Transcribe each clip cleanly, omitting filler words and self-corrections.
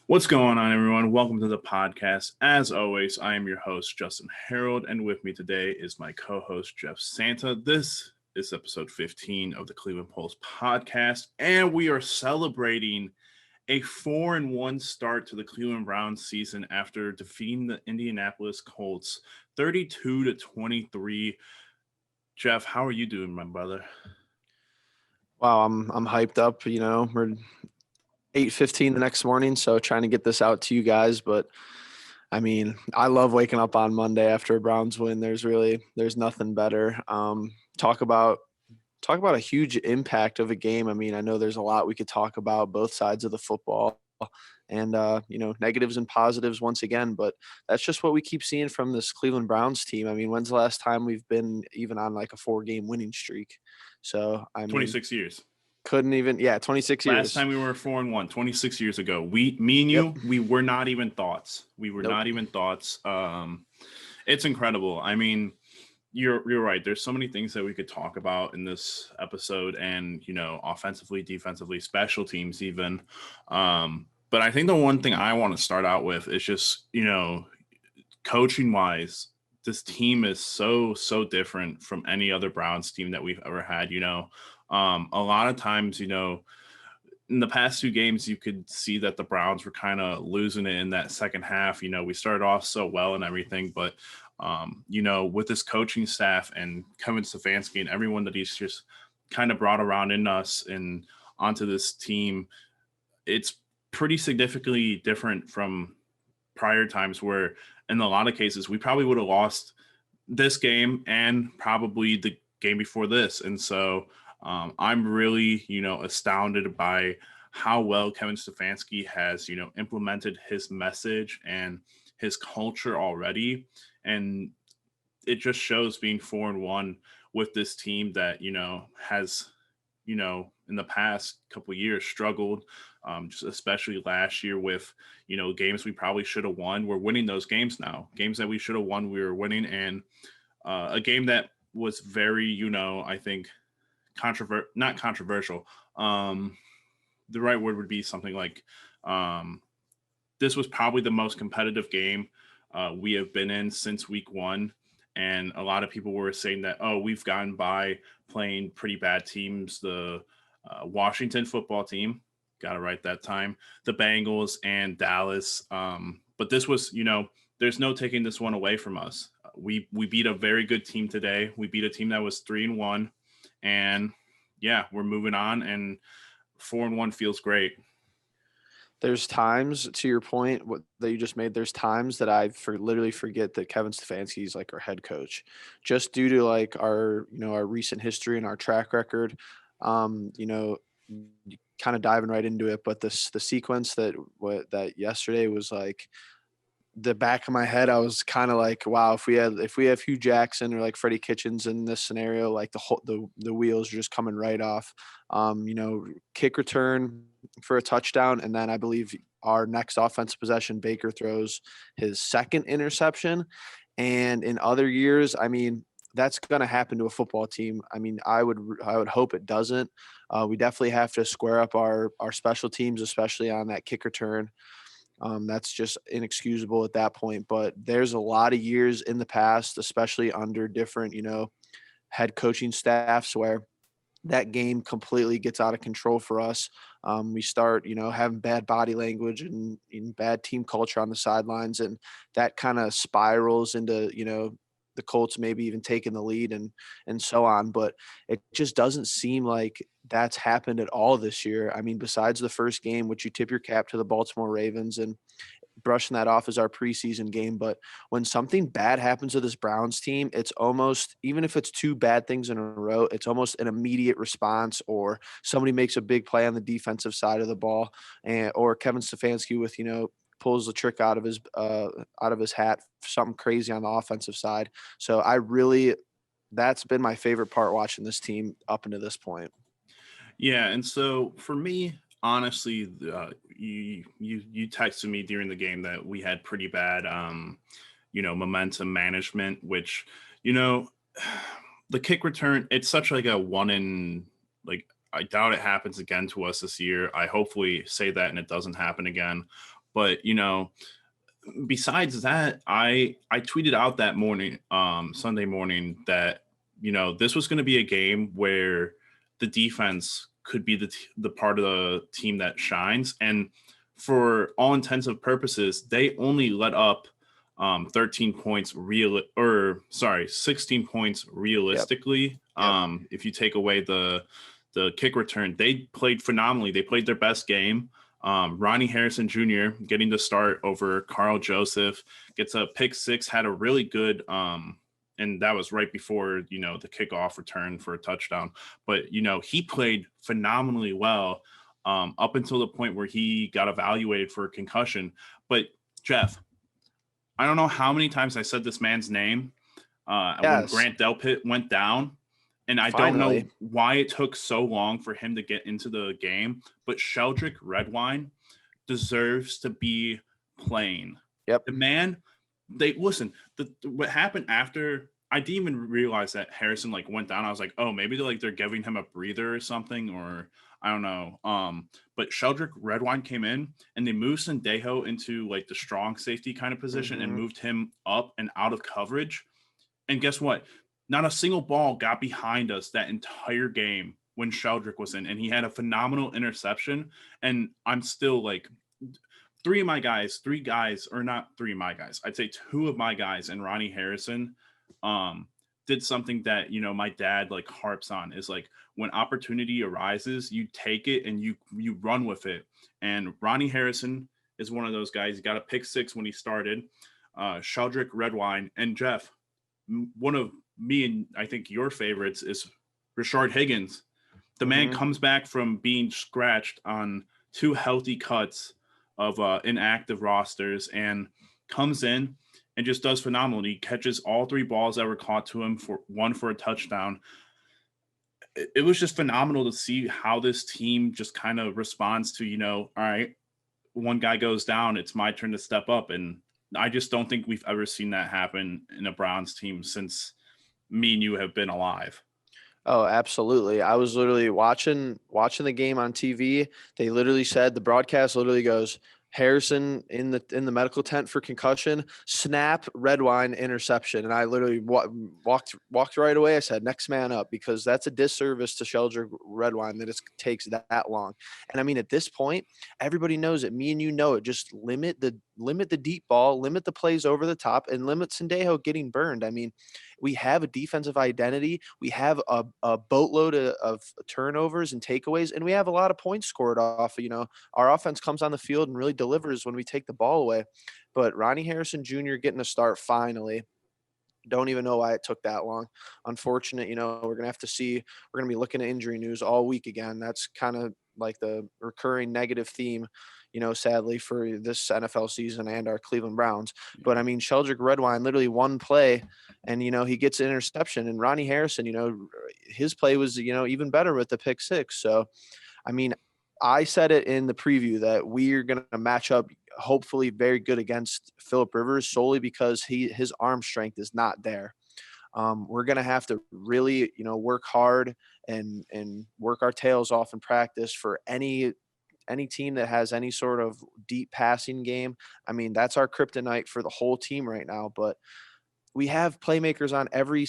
What's going on, everyone? Welcome to the podcast. As always, I am your host, Justin Harold, and with me today is my co host, Jeff Santa. This is episode 15 of the Cleveland Pulse podcast, and we are celebrating a 4-1 start to the Cleveland Browns season after defeating the Indianapolis Colts 32-23. Jeff, how are you doing, my brother? Wow, I'm hyped up. We're 8:15 the next morning, so trying to get this out to you guys. But I mean, I love waking up on Monday after a Browns win. There's nothing better. Talk about a huge impact of a game. I mean, I know there's a lot we could talk about both sides of the football, and negatives and positives once again. But that's just what we keep seeing from this Cleveland Browns team. I mean, when's the last time we've been even on like a 4-game winning streak? So I mean, 26 years. couldn't even, 26 Last years. time we were 4-1, 26 years ago. Me and Yep. you, we were not even thoughts. We were Nope. not even thoughts. It's incredible. I mean, you're right. There's so many things that we could talk about in this episode, and offensively, defensively, special teams, even. But I think the one thing I want to start out with is just coaching wise, this team is so different from any other Browns team that we've ever had. A lot of times, in the past two games, you could see that the Browns were kind of losing it in that second half. We started off so well and everything, but with this coaching staff and Kevin Stefanski and everyone that he's just kind of brought around in us and onto this team, it's pretty significantly different from prior times where in a lot of cases we probably would have lost this game and probably the game before this. And so I'm really, astounded by how well Kevin Stefanski has, implemented his message and his culture already. And it just shows being 4-1 with this team that, has, in the past couple of years struggled, just especially last year with, games we probably should have won. We're winning those games now. Games that we should have won, we were winning. And a game that was very, I think, not controversial. The right word would be something like this was probably the most competitive game we have been in since week one. And a lot of people were saying that, oh, we've gotten by playing pretty bad teams. The Washington football team, got it right that time, the Bengals and Dallas. But this was, there's no taking this one away from us. We beat a very good team today. We beat a team that was 3-1. And yeah, we're moving on, and 4-1 feels great. There's times, to your point, what that you just made, there's times that literally forget that Kevin Stefanski is like our head coach, just due to like our recent history and our track record. You know, kind of diving right into it, but the sequence that yesterday was like the back of my head, I was kind of like, wow, if we have Hugh Jackson or like Freddie Kitchens in this scenario, like the wheels are just coming right off. Kick return for a touchdown, and then I believe our next offensive possession, Baker throws his second interception. And in other years, I mean, that's going to happen to a football team. I mean, I would hope it doesn't. We definitely have to square up our special teams, especially on that kick return. That's just inexcusable at that point. But there's a lot of years in the past, especially under different, head coaching staffs, where that game completely gets out of control for us. We start, having bad body language and bad team culture on the sidelines, and that kind of spirals into, the Colts maybe even taking the lead and so on. But it just doesn't seem like that's happened at all this year. I mean, besides the first game, which you tip your cap to the Baltimore Ravens and brushing that off as our preseason game. But when something bad happens to this Browns team, it's almost, even if it's two bad things in a row, it's almost an immediate response, or somebody makes a big play on the defensive side of the ball, or Kevin Stefanski with, pulls the trick out of his hat, something crazy on the offensive side. So that's been my favorite part watching this team up until this point. Yeah, and so for me, honestly, you texted me during the game that we had pretty bad, momentum management, which, you know, the kick return, it's such like a one in, like, I doubt it happens again to us this year. I hopefully say that and it doesn't happen again. But, besides that, I tweeted out that morning, Sunday morning, that this was going to be a game where the defense could be the part of the team that shines, and for all intents and purposes, they only let up 13 points 16 points realistically. Yep. If you take away the kick return, they played phenomenally. They played their best game. Ronnie Harrison Jr. getting the start over Carl Joseph, gets a pick six, had a really good, and that was right before, the kickoff return for a touchdown. But, he played phenomenally well up until the point where he got evaluated for a concussion. But, Jeff, I don't know how many times I said this man's name when Yes. Grant Delpit went down. And I don't know why it took so long for him to get into the game, but Sheldrick Redwine deserves to be playing. Yep. The man, what happened after, I didn't even realize that Harrison went down. I was like, oh, maybe they're giving him a breather or something, or I don't know. But Sheldrick Redwine came in and they moved Sendejo into the strong safety kind of position and moved him up and out of coverage. And guess what? Not a single ball got behind us that entire game when Sheldrick was in, and he had a phenomenal interception. And I'm still three of my guys, or not three of my guys, I'd say two of my guys and Ronnie Harrison did something that, my dad harps on, is when opportunity arises, you take it and you run with it. And Ronnie Harrison is one of those guys. He got a pick six when he started. Sheldrick Redwine and Jeff, one of me and I think your favorites is Rashard Higgins. The man comes back from being scratched on 2 healthy cuts of inactive rosters and comes in and just does phenomenal. He catches all 3 balls that were caught to him, for one for a touchdown. It was just phenomenal to see how this team just kind of responds to, all right, one guy goes down, it's my turn to step up. And I just don't think we've ever seen that happen in a Browns team since me and you have been alive. Oh, absolutely. I was literally watching the game on TV. They literally said, the broadcast literally goes, Harrison in the medical tent for concussion, snap, Redwine, interception. And I literally walked right away. I said, next man up, because that's a disservice to Sheldrick Redwine that it takes that long. And I mean, at this point, everybody knows it. Me and you know it. Just limit the deep ball, limit the plays over the top, and limit Sendejo getting burned. I mean, we have a defensive identity. We have a boatload of turnovers and takeaways, and we have a lot of points scored off. Our offense comes on the field and really delivers when we take the ball away. But Ronnie Harrison Jr. getting a start finally. Don't even know why it took that long. Unfortunate, we're going to have to see. We're going to be looking at injury news all week again. That's kind of like the recurring negative theme, sadly, for this NFL season and our Cleveland Browns. But I mean, Sheldrick Redwine, literally one play and, he gets an interception. And Ronnie Harrison, his play was, even better with the pick six. So, I mean, I said it in the preview that we're going to match up hopefully very good against Phillip Rivers, solely because his arm strength is not there. We're going to have to really, work hard and work our tails off in practice for any team that has any sort of deep passing game. I mean, that's our kryptonite for the whole team right now. But we have playmakers on every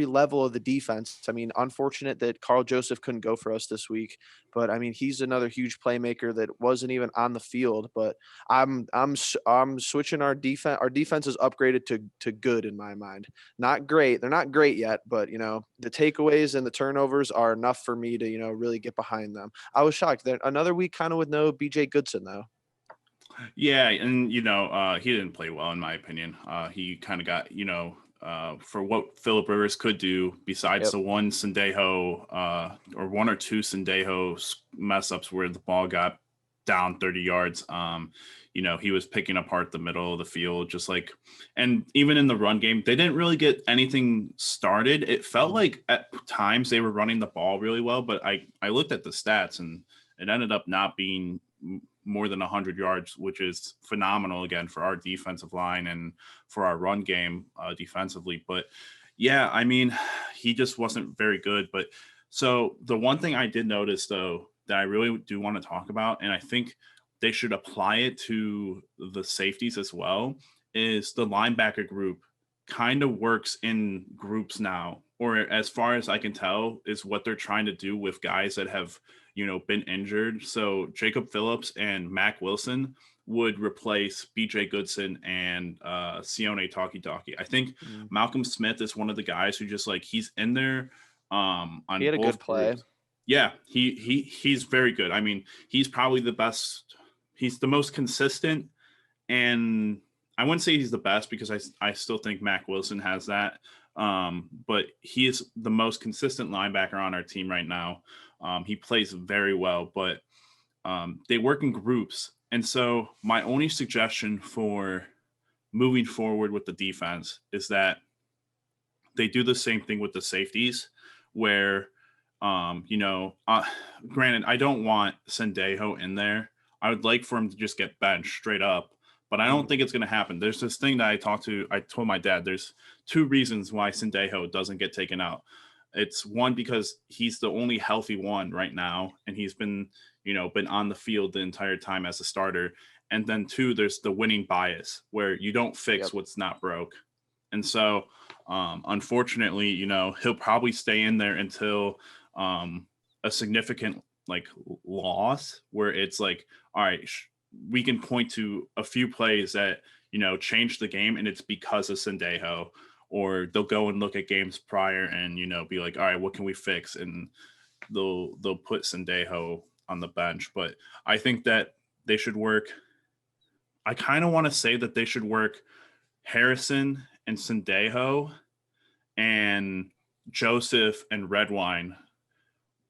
level of the defense. I mean, unfortunate that Carl Joseph couldn't go for us this week, but I mean, he's another huge playmaker that wasn't even on the field. But I'm switching our defense. Our defense is upgraded to good in my mind. Not great. They're not great yet, but the takeaways and the turnovers are enough for me to really get behind them. I was shocked that another week kind of with no BJ Goodson though. Yeah, and he didn't play well in my opinion. He kind of got for what Phillip Rivers could do, besides the one Sendejo or one or two Sendejo mess ups where the ball got down 30 yards. He was picking apart the middle of the field, and even in the run game, they didn't really get anything started. It felt like at times they were running the ball really well, but I looked at the stats and it ended up not being more than 100 yards, which is phenomenal again for our defensive line and for our run game defensively. But yeah, I mean, he just wasn't very good. But so the one thing I did notice though, that I really do want to talk about, and I think they should apply it to the safeties as well, is the linebacker group kind of works in groups now, or as far as I can tell, is what they're trying to do with guys that have, been injured. So Jacob Phillips and Mac Wilson would replace BJ Goodson and Sione Takitaki. I think Mm. Malcolm Smith is one of the guys who just like he's in there He on had a good both play. groups. Yeah, he's very good. I mean, he's probably the best. He's the most consistent, and I wouldn't say he's the best because I still think Mac Wilson has that. But he is the most consistent linebacker on our team right now. He plays very well, but they work in groups. And so my only suggestion for moving forward with the defense is that they do the same thing with the safeties where, granted, I don't want Sendejo in there. I would like for him to just get benched straight up, but I don't think it's going to happen. There's this thing that I told my dad, there's two reasons why Sendejo doesn't get taken out. It's one, because he's the only healthy one right now, and he's been on the field the entire time as a starter. And then two, there's the winning bias where you don't fix what's not broke. And so, unfortunately, he'll probably stay in there until a significant loss where it's like, all right, we can point to a few plays that, changed the game, and it's because of Sendejo. Or they'll go and look at games prior and, be like, all right, what can we fix? And they'll put Sendejo on the bench. But I think that they should work. I kind of want to say that they should work Harrison and Sendejo and Joseph and Redwine.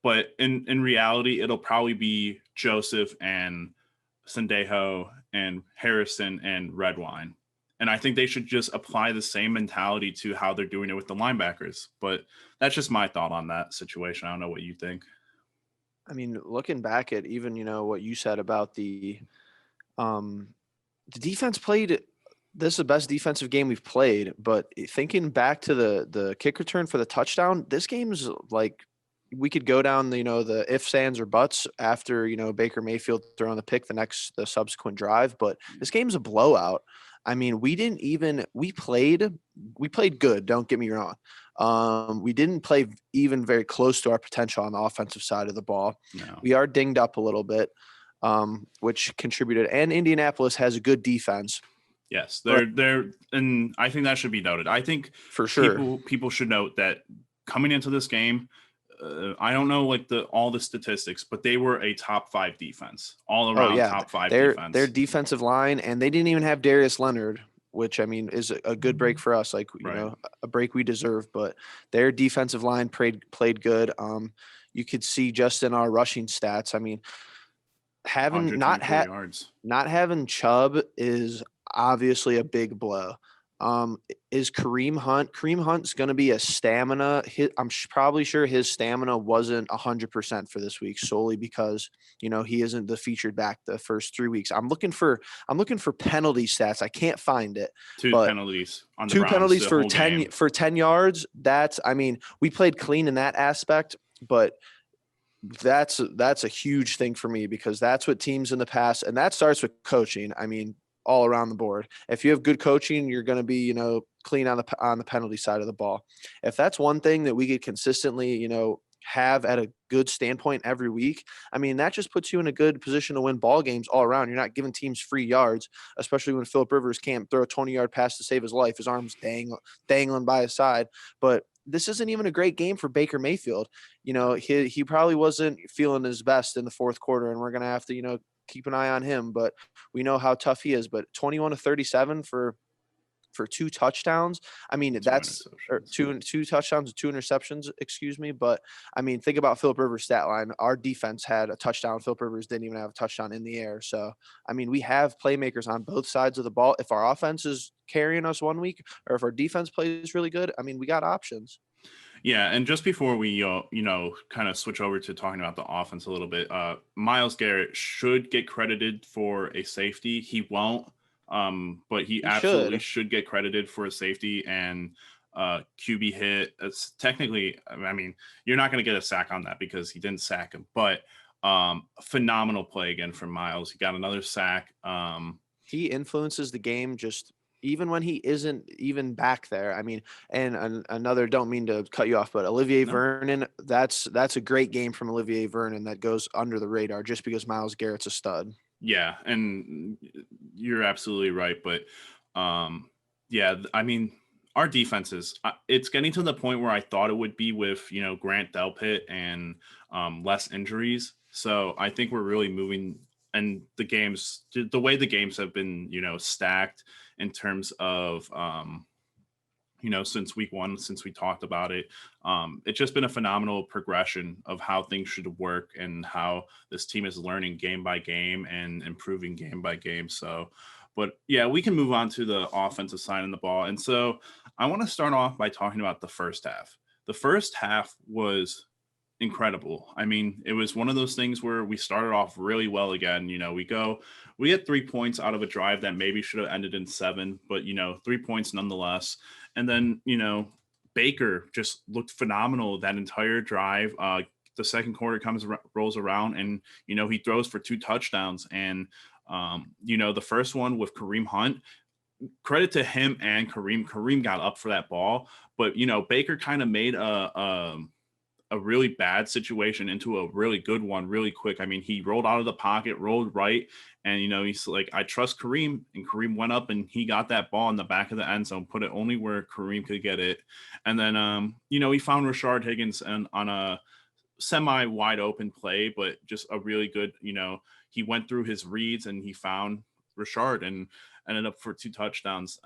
But in reality, it'll probably be Joseph and Sendejo and Harrison and Redwine. And I think they should just apply the same mentality to how they're doing it with the linebackers. But that's just my thought on that situation. I don't know what you think. I mean, looking back at even, what you said about the defense played, this is the best defensive game we've played, but thinking back to the kick return for the touchdown, this game's like, we could go down the ifs, ands, or buts after, Baker Mayfield throwing the subsequent drive, but this game's a blowout. I mean, we played good. Don't get me wrong. We didn't play even very close to our potential on the offensive side of the ball. No. We are dinged up a little bit, which contributed. And Indianapolis has a good defense. Yes, they're, and I think that should be noted. I think for sure people should note that coming into this game, I don't know all the statistics, but they were a top 5 defense all around. Top 5 defense. Their defensive line, and they didn't even have Darius Leonard, which I mean is a good break for us. Like a break we deserve. But their defensive line played good. You could see just in our rushing stats. I mean, not having Chubb is obviously a big blow. Is Kareem Hunt's going to be a stamina? I'm probably sure his stamina wasn't 100% for this week solely because, he isn't the featured back the first 3 weeks. I'm looking for penalty stats. I can't find it. Two penalties on the Browns, penalties for 10 yards. We played clean in that aspect, but that's a huge thing for me because that's what teams in the past, and that starts with coaching. I mean, all around the board. If you have good coaching, you're going to be, clean on the penalty side of the ball. If that's one thing that we could consistently, have at a good standpoint every week, I mean, that just puts you in a good position to win ball games all around. You're not giving teams free yards, especially when Phillip Rivers can't throw a 20-yard pass to save his life. His arm's dangling by his side. But this isn't even a great game for Baker Mayfield. He probably wasn't feeling his best in the fourth quarter, and we're going to have to, keep an eye on him, but we know how tough he is. But 21-37 for 2 touchdowns. I mean, that's two touchdowns, 2 interceptions, excuse me. But I mean, think about Phillip Rivers' stat line. Our defense had a touchdown. Phillip Rivers didn't even have a touchdown in the air. So, I mean, we have playmakers on both sides of the ball. If our offense is carrying us one week or if our defense plays really good, I mean, we got options. Yeah, and just before we, kind of switch over to talking about the offense a little bit, Myles Garrett should get credited for a safety. He won't, but he absolutely should get credited for a safety and QB hit. It's technically, I mean, you're not going to get a sack on that because he didn't sack him, but Phenomenal play again from Miles. He got another sack. He influences the game just even when he isn't even back there. I mean, and another, don't mean to cut you off, but Olivier No, Vernon, that's a great game from Olivier Vernon that goes under the radar just because Miles Garrett's a stud. yeah, and you're absolutely right. But yeah, I mean, our defenses, it's getting to the point where I thought it would be with, Grant Delpit and less injuries. So I think we're really moving, and the way the games have been, stacked in terms of, since week one, since we talked about it. It's just been a phenomenal progression of how things should work and how this team is learning game by game and improving game by game. So, but yeah, we can move on to the offensive side of the ball. And so I want to start off by talking about the first half. The first half was incredible. I mean, it was one of those things where we started off really well again. We get 3 points out of a drive that maybe should have ended in 7, but 3 points nonetheless. And then, Baker just looked phenomenal that entire drive. The second quarter rolls around, and he throws for 2 touchdowns. And the first one with Kareem Hunt, credit to him and Kareem. Kareem got up for that ball, but Baker kind of made a really bad situation into a really good one really quick. I mean, he rolled out of the pocket, rolled right, and he's like, I trust Kareem, and Kareem went up and he got that ball in the back of the end zone, put it only where Kareem could get it. And then he found Rashard Higgins and on a semi wide open play, but just a really good, he went through his reads and he found Rashard and ended up for 2 touchdowns.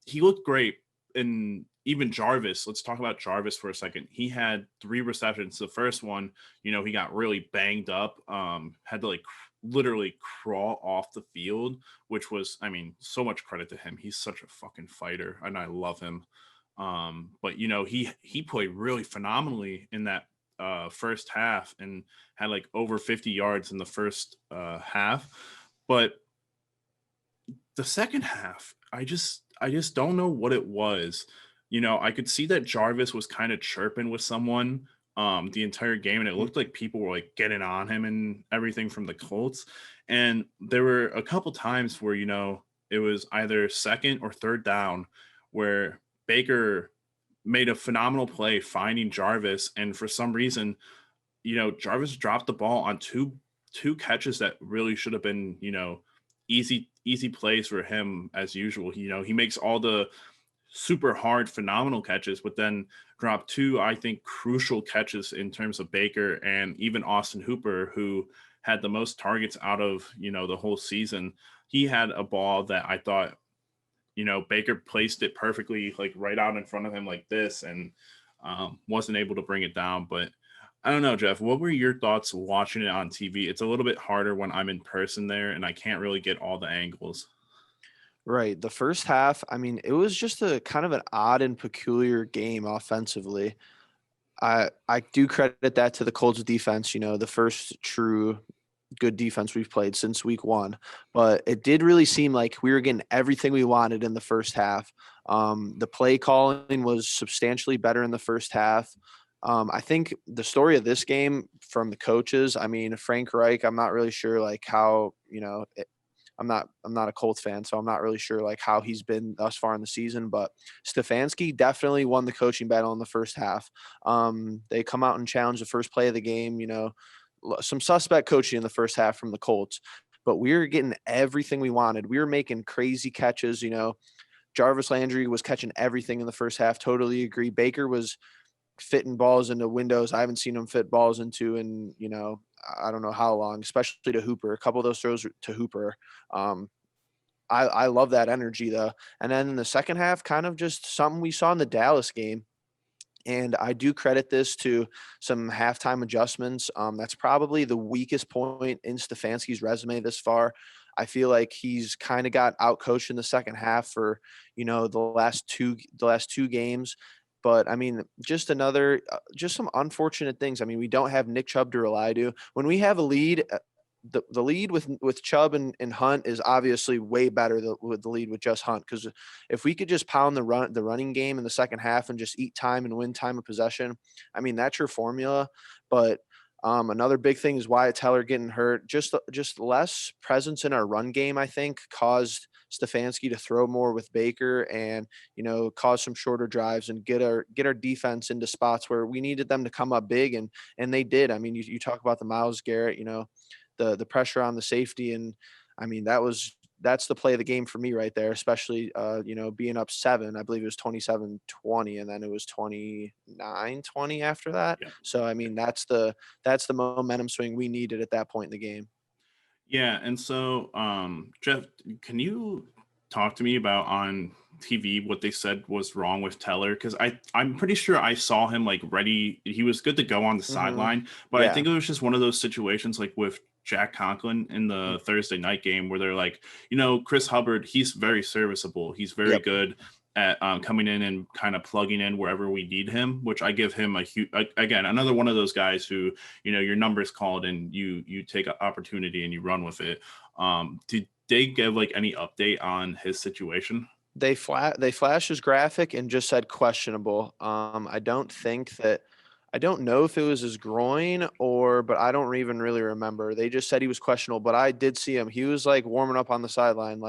He looked great. And even Jarvis, let's talk about Jarvis for a second. He had 3 receptions. The first one, he got really banged up, had to literally crawl off the field, which was, I mean, so much credit to him. He's such a fucking fighter, and I love him. But he played really phenomenally in that first half and had over 50 yards in the first half. But the second half, I just don't know what it was. I could see that Jarvis was kind of chirping with someone the entire game, and it looked like people were getting on him and everything from the Colts. And there were a couple times where it was either second or third down where Baker made a phenomenal play finding Jarvis, and for some reason, Jarvis dropped the ball on two catches that really should have been, easy plays for him as usual. He makes all the super hard, phenomenal catches, but then dropped 2, I think, crucial catches in terms of Baker and even Austin Hooper, who had the most targets out of, the whole season. He had a ball that I thought, Baker placed it perfectly, right out in front of him like this, and wasn't able to bring it down. But I don't know, Jeff, what were your thoughts watching it on TV? It's a little bit harder when I'm in person there and I can't really get all the angles. Right. The first half, I mean, it was just a kind of an odd and peculiar game offensively. I do credit that to the Colts defense, the first true good defense we've played since week 1. But it did really seem like we were getting everything we wanted in the first half. The play calling was substantially better in the first half. I think the story of this game from the coaches, I mean, Frank Reich, I'm not really sure how, I'm not a Colts fan, so I'm not really sure how he's been thus far in the season. But Stefanski definitely won the coaching battle in the first half. They come out and challenge the first play of the game. Some suspect coaching in the first half from the Colts, but we were getting everything we wanted. We were making crazy catches. Jarvis Landry was catching everything in the first half. Totally agree. Baker was fitting balls into windows I haven't seen him fit balls into in, I don't know how long, especially to Hooper. A couple of those throws to Hooper. I love that energy though. And then in the second half, kind of just something we saw in the Dallas game. And I do credit this to some halftime adjustments. That's probably the weakest point in Stefanski's resume this far. I feel like he's kind of got outcoached in the second half for, the last two games. But I mean, just some unfortunate things. I mean, we don't have Nick Chubb to rely to. When we have a lead, the lead with Chubb and Hunt is obviously way better with the lead with just Hunt, because if we could just pound the running game in the second half and just eat time and win time of possession, I mean, that's your formula. But Another big thing is Wyatt Teller getting hurt. Just less presence in our run game, I think, caused Stefanski to throw more with Baker and, cause some shorter drives and get our defense into spots where we needed them to come up big, and they did. I mean, you talk about the Myles Garrett, the pressure on the safety, and I mean that's the play of the game for me right there, especially being up 7. I believe it was 27-20, and then it was 29-20 after that. Yeah. So I mean that's the momentum swing we needed at that point in the game. Yeah, and so Jeff, can you talk to me about on TV what they said was wrong with Teller? Because I'm pretty sure I saw him like ready. He was good to go on the Mhm. sideline, but I Yeah. think it was just one of those situations like with Jack Conklin in Mm. the Thursday night game where they're like, Chris Hubbard, he's very serviceable. He's very Yep. good at coming in and kind of plugging in wherever we need him, which I give him a huge, again, another one of those guys who, your number's called and you take an opportunity and you run with it. Did they give like any update on his situation? They flashed his graphic and just said questionable. I don't know if it was his groin but I don't even really remember. They just said he was questionable, but I did see him. He was like warming up on the sideline,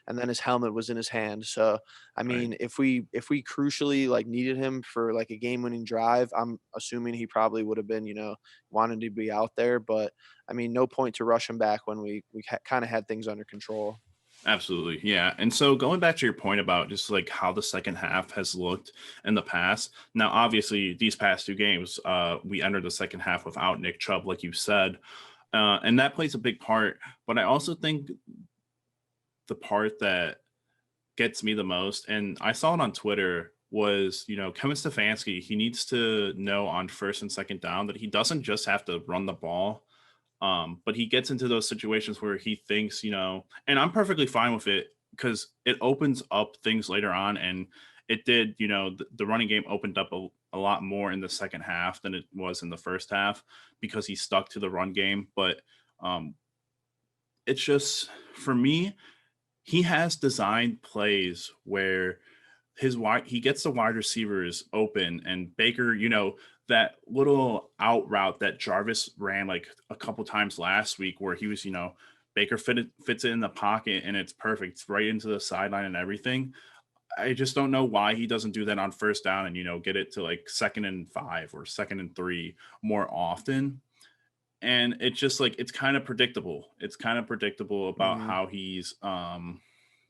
and then his helmet was in his hand. So I Right. mean, if we crucially like needed him for like a game winning drive, I'm assuming he probably would have been, wanting to be out there. But I mean, no point to rush him back when we kind of had things under control. Absolutely. Yeah. And so going back to your point about just like how the second half has looked in the past. Now, obviously, these past 2 games, we entered the second half without Nick Chubb, like you said. And that plays a big part. But I also think the part that gets me the most, and I saw it on Twitter, was, Kevin Stefanski, he needs to know on first and second down that he doesn't just have to run the ball. But he gets into those situations where he thinks, and I'm perfectly fine with it because it opens up things later on. And it did, the running game opened up a lot more in the second half than it was in the first half because he stuck to the run game. But um, it's just, for me, he has designed plays where he gets the wide receivers open and Baker, that little out route that Jarvis ran like a couple times last week where he was, Baker fits it in the pocket and it's perfect. It's right into the sideline and everything. I just don't know why he doesn't do that on first down and, get it to like 2nd and 5 or 2nd and 3 more often. And it's just like it's kind of predictable. It's kind of predictable about Mhm. how he's going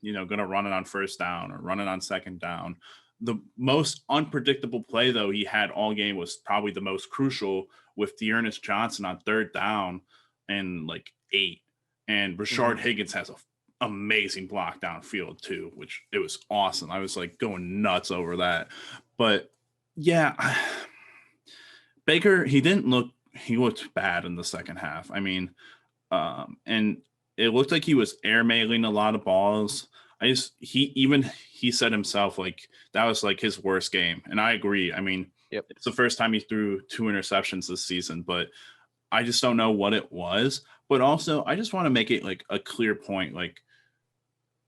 to run it on first down or run it on second down. The most unpredictable play though he had all game was probably the most crucial with Dearness Johnson on third down and like 8. And Rashard Mhm. Higgins has a amazing block downfield too, which it was awesome. I was like going nuts over that. But yeah, Baker, he looked bad in the second half. I mean, and it looked like he was airmailing a lot of balls. He said himself like that was like his worst game, and I agree. I mean, Yep. it's the first time he threw 2 interceptions this season, but I just don't know what it was. But also, I just want to make it like a clear point, like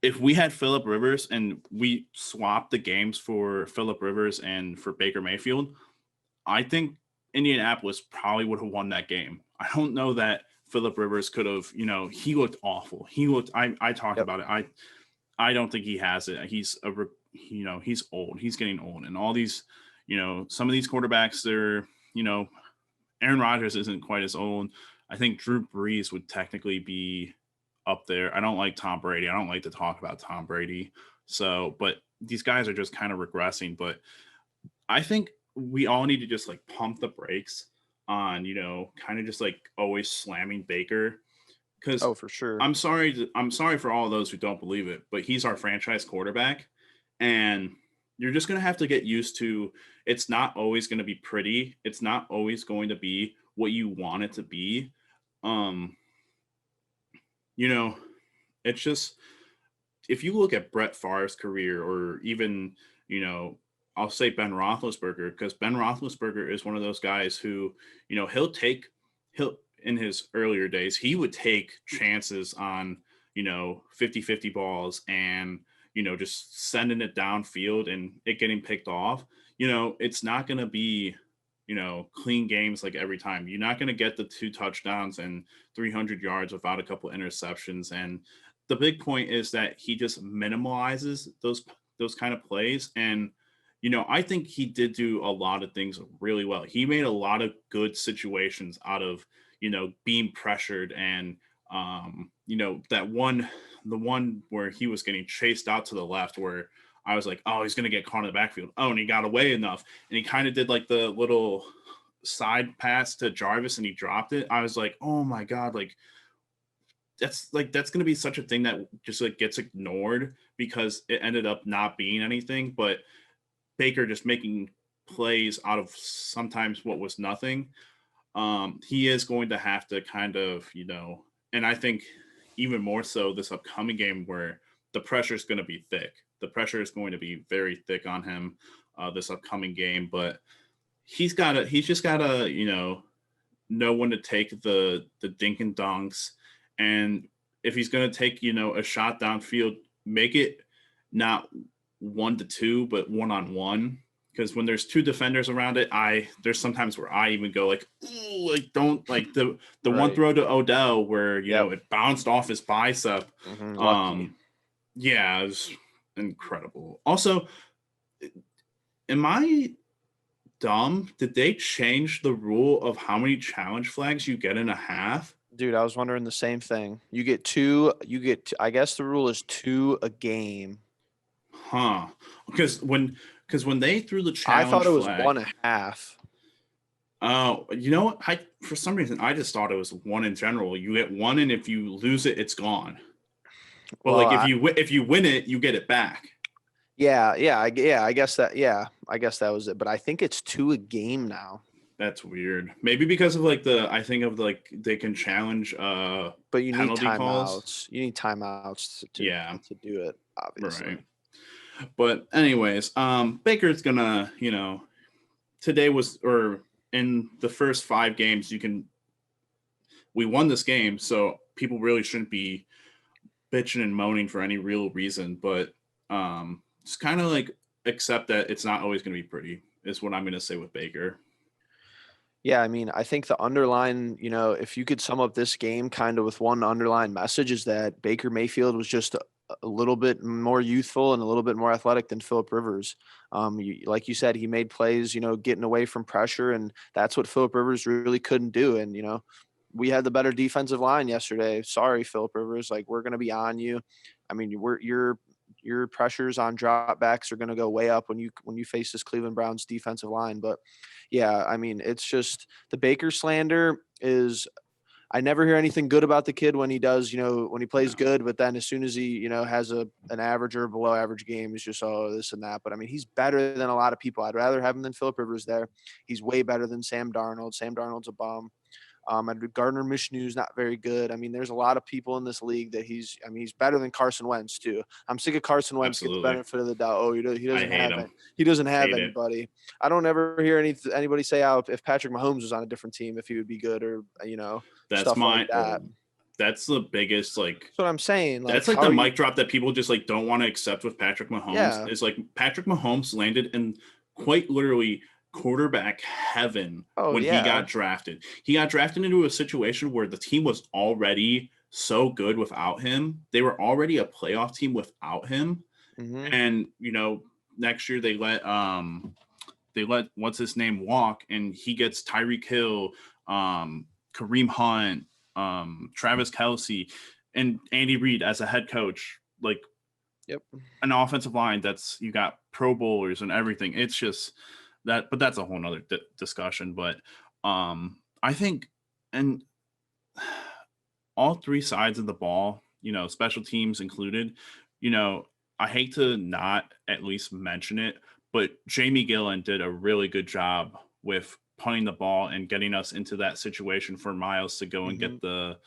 if we had Phillip Rivers and we swapped the games for Phillip Rivers and for Baker Mayfield, I think Indianapolis probably would have won that game. I don't know that Phillip Rivers could have, he looked awful. I talked Yep. about it. I don't think he has it. He's old. He's getting old. And all these, some of these quarterbacks, they're, Aaron Rodgers isn't quite as old. I think Drew Brees would technically be up there. I don't like Tom Brady. I don't like to talk about Tom Brady. So, but these guys are just kind of regressing. But I think we all need to just like pump the brakes on, kind of just like always slamming Baker because Oh, for sure. I'm sorry for all of those who don't believe it, but he's our franchise quarterback and you're just going to have to get used to it's not always going to be pretty. It's not always going to be what you want it to be. Um, you know, it's just if you look at Brett Favre's career, or even I'll say Ben Roethlisberger, because Ben Roethlisberger is one of those guys who he'll in his earlier days he would take chances on 50-50 balls and just sending it downfield and it getting picked off. It's not going to be clean games like every time. You're not going to get the 2 touchdowns and 300 yards without a couple interceptions. And the big point is that he just minimalizes those kind of plays. And I think he did do a lot of things really well. He made a lot of good situations out of being pressured and the one where he was getting chased out to the left where I was like, oh, he's going to get caught in the backfield. Oh, and he got away enough. And he kind of did like the little side pass to Jarvis and he dropped it. I was like, oh my God, that's going to be such a thing that just like gets ignored because it ended up not being anything. But Baker just making plays out of sometimes what was nothing. He is going to have to kind of, and I think even more so this upcoming game where the pressure is going to be thick. The pressure is going to be very thick on him this upcoming game, but he's just gotta, know when to take the dink and dunks. And if he's going to take, a shot downfield, make it not 1-2, but 1-on-1. Because when there's 2 defenders around it, there's sometimes where I even go like, ooh, like don't like the Right. one throw to Odell where it bounced off his bicep. Lucky. Yeah, it was incredible. Also, am I dumb? Did they change the rule of how many challenge flags you get in a half? Dude, I was wondering the same thing. You get 2. I guess the rule is 2 a game. Huh? Because when they threw the I challenge thought it was flag, 1.5. oh, you know what? For some reason I just thought it was 1 in general. You get 1, and if you lose it, it's gone. But Well, like if you win it, you get it back. I guess that was it. But I think it's 2 a game now. That's weird. Maybe because of like I think of like they can challenge But you need penalty timeouts. calls. You need timeouts to do it, obviously. Right. But anyways, Baker's gonna, today was, or in the first 5 games, we won this game, so people really shouldn't be bitching and moaning for any real reason. But just kind of like accept that it's not always gonna be pretty, is what I'm gonna say with Baker. Yeah, I mean, I think the underlying, if you could sum up this game kind of with one underlying message is that Baker Mayfield was just a little bit more youthful and a little bit more athletic than Phillip Rivers. Like you said, he made plays, getting away from pressure, and that's what Phillip Rivers really couldn't do. And, we had the better defensive line yesterday. Sorry, Phillip Rivers. Like, we're going to be on you. I mean, your pressures on dropbacks are going to go way up when you face this Cleveland Browns defensive line. But yeah, I mean, it's just the Baker slander is. I never hear anything good about the kid when he does, when he plays good. But then as soon as he, has an average or below average game, he's just, oh, this and that. But I mean, he's better than a lot of people. I'd rather have him than Phillip Rivers there. He's way better than Sam Darnold. Sam Darnold's a bum. And Gardner Minshew's not very good. I mean, there's a lot of people in this league that he's better than Carson Wentz too. I'm sick of Carson Wentz get the benefit of the doubt. Oh, he doesn't have it. He doesn't have anybody. I don't ever hear anybody say how if Patrick Mahomes was on a different team, if he would be good or that's stuff like that. That's the biggest That's what I'm saying. That's like the mic drop that people just like don't want to accept with Patrick Mahomes. Yeah. Is like Patrick Mahomes landed in quite literally quarterback heaven when he got drafted. He got drafted into a situation where the team was already so good without him. They were already a playoff team without him. Mm-hmm. And next year they let what's his name walk, and he gets Tyreek Hill, Kareem Hunt, Travis Kelce, and Andy Reid as a head coach. Like, yep, an offensive line you got Pro Bowlers and everything. It's just that, but that's a whole nother discussion. But I think, and all 3 sides of the ball, special teams included, I hate to not at least mention it, but Jamie Gillen did a really good job with punting the ball and getting us into that situation for Miles to go and get the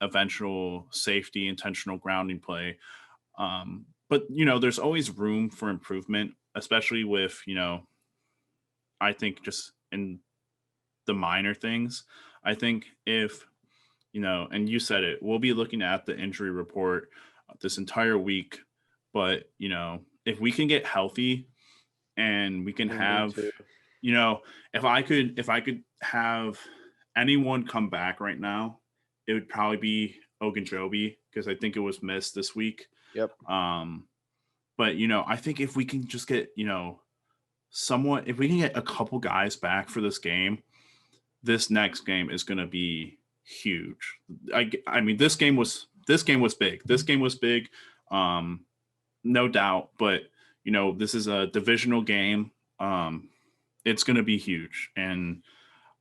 eventual safety, intentional grounding play. But there's always room for improvement, especially with, I think just in the minor things. I think if, and you said it, we'll be looking at the injury report this entire week, but if we can get healthy and we can have, You know, if I could have anyone come back right now, it would probably be Ogunjobi because I think it was missed this week. Yep. Um, but I think if we can just get somewhat, if we can get a couple guys back for this game, this next game is going to be huge. I mean, this game was big. This game was big, um, no doubt. But this is a divisional game. It's going to be huge, and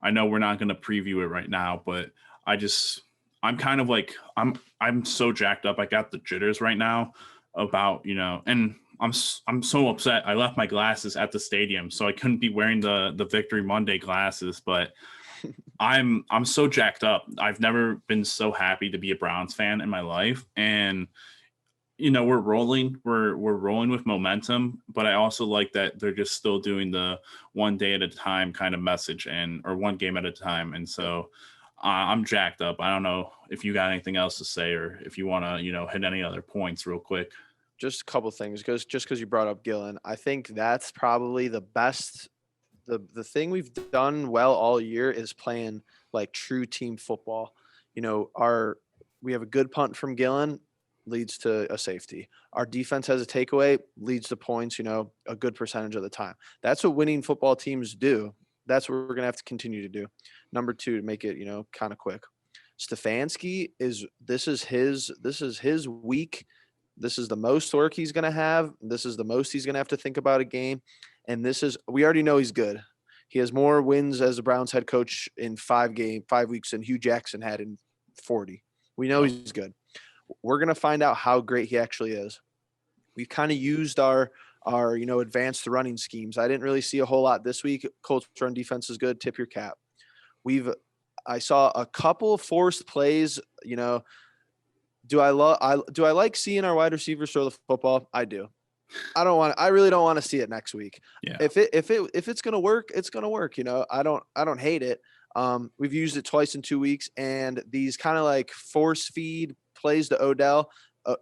I know we're not going to preview it right now, but I'm kind of like I'm so jacked up. I got the jitters right now about and I'm so upset. I left my glasses at the stadium, so I couldn't be wearing the Victory Monday glasses. But I'm so jacked up. I've never been so happy to be a Browns fan in my life, and we're rolling. We're rolling with momentum, but I also like that they're just still doing the one day at a time kind of message or one game at a time. And so I'm jacked up. I don't know if you got anything else to say or if you want to, hit any other points real quick. Just a couple things, because you brought up Gillen. I think that's probably the best. The thing we've done well all year is playing like true team football. We have a good punt from Gillen, leads to a safety. Our defense has a takeaway, leads to points, a good percentage of the time. That's what winning football teams do. That's what we're going to have to continue to do. Number two, to make it, kind of quick. Stefanski this is his week. This is the most work he's going to have. This is the most he's going to have to think about a game. And we already know he's good. He has more wins as a Browns head coach in 5 weeks than Hugh Jackson had in 40. We know he's good. We're going to find out how great he actually is. We've kind of used our advanced running schemes. I didn't really see a whole lot this week. Colts run defense is good. Tip your cap. I saw a couple of forced plays. Do I like seeing our wide receivers throw the football? I do. I really don't want to see it next week. Yeah. If it's going to work, it's going to work. I don't hate it. We've used it twice in 2 weeks, and these kind of like force feed plays to Odell.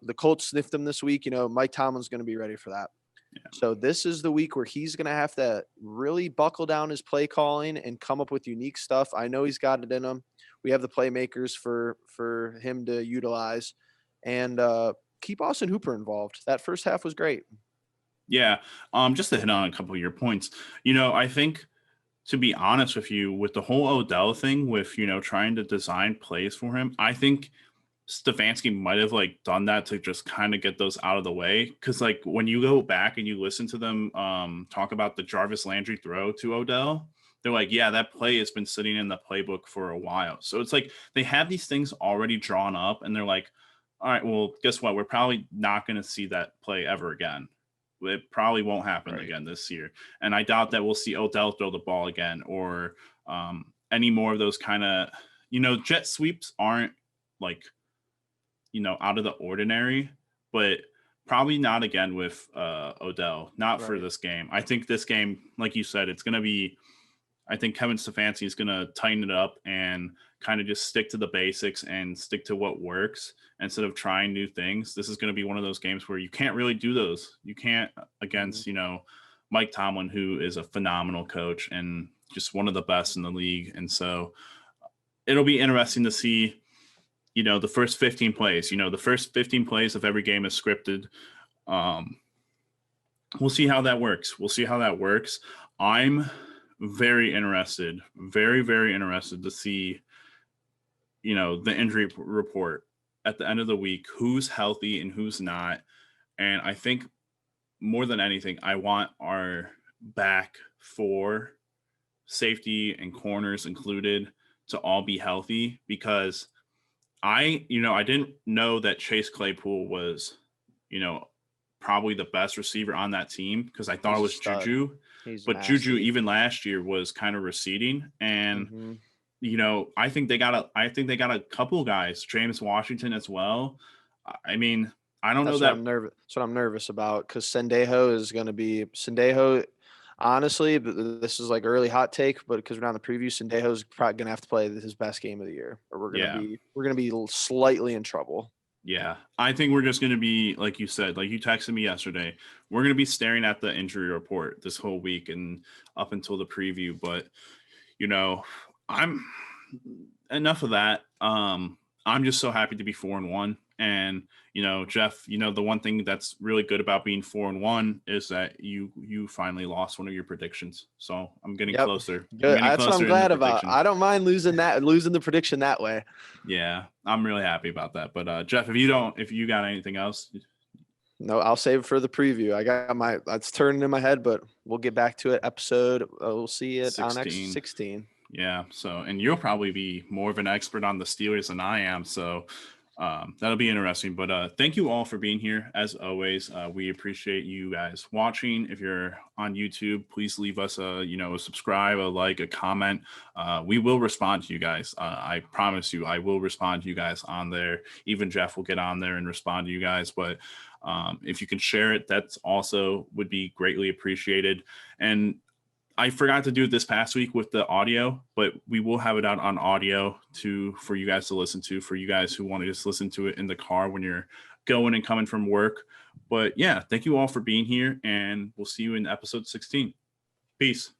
The Colts sniffed them this week. Mike Tomlin's going to be ready for that. Yeah. So this is the week where he's going to have to really buckle down his play calling and come up with unique stuff. I know he's got it in him. We have the playmakers for him to utilize, and keep Austin Hooper involved. That first half was great. Yeah. Just to hit on a couple of your points, I think, to be honest with you, with the whole Odell thing, with trying to design plays for him, I think Stefanski might have done that to just kind of get those out of the way. Because when you go back and you listen to them talk about the Jarvis Landry throw to Odell, they're like, yeah, that play has been sitting in the playbook for a while. So it's like they have these things already drawn up, and they're like, all right, well, guess what? We're probably not going to see that play ever again. It probably won't happen again this year. And I doubt that we'll see Odell throw the ball again or any more of those kind of, jet sweeps aren't out of the ordinary, but probably not again with Odell, not for this game. I think this game, like you said, I think Kevin Stefanski is going to tighten it up and kind of just stick to the basics and stick to what works instead of trying new things. This is going to be one of those games where you can't really do those. You can't against, Mike Tomlin, who is a phenomenal coach and just one of the best in the league. And so it'll be interesting to see, the first 15 plays. The first 15 plays of every game is scripted. We'll see how that works. I'm very interested, very, very interested to see, the injury report at the end of the week, who's healthy and who's not. And I think more than anything, I want our back four, safety and corners included, to all be healthy, because I didn't know that Chase Claypool was, probably the best receiver on that team, because I thought it was Juju. But nasty. Juju, even last year, was kind of receding. And, I think they got a couple guys, James Washington as well. I mean, I don't know that. That's what I'm nervous about, because Sendejo is going to be honestly, this is early hot take, but because we're on the preview, Sendejo's probably going to have to play his best game of the year, or we're going to be slightly in trouble. Yeah, I think we're just going to be, like you said, like you texted me yesterday, we're going to be staring at the injury report this whole week and up until the preview. But, you know, I'm enough of that. I'm just so happy to be 4-1. And, Jeff, the one thing that's really good about being 4-1 is that you finally lost one of your predictions. So I'm getting Yep. closer. I'm Good. getting That's what I'm closer in the glad about. prediction. I don't mind losing the prediction that way. Yeah, I'm really happy about that. But Jeff, if you got anything else. No, I'll save it for the preview. I got it's turning in my head, but we'll get back to it. We'll see it on 16. Yeah. So, and you'll probably be more of an expert on the Steelers than I am. So that'll be interesting. But thank you all for being here. As always, we appreciate you guys watching. If you're on YouTube, please leave us a subscribe, a like, a comment. We will respond to you guys. I promise you, I will respond to you guys on there. Even Jeff will get on there and respond to you guys. But if you can share it, that's also would be greatly appreciated. And I forgot to do it this past week with the audio, but we will have it out on audio for you guys to listen to, for you guys who want to just listen to it in the car when you're going and coming from work. But yeah, thank you all for being here, and we'll see you in episode 16. Peace.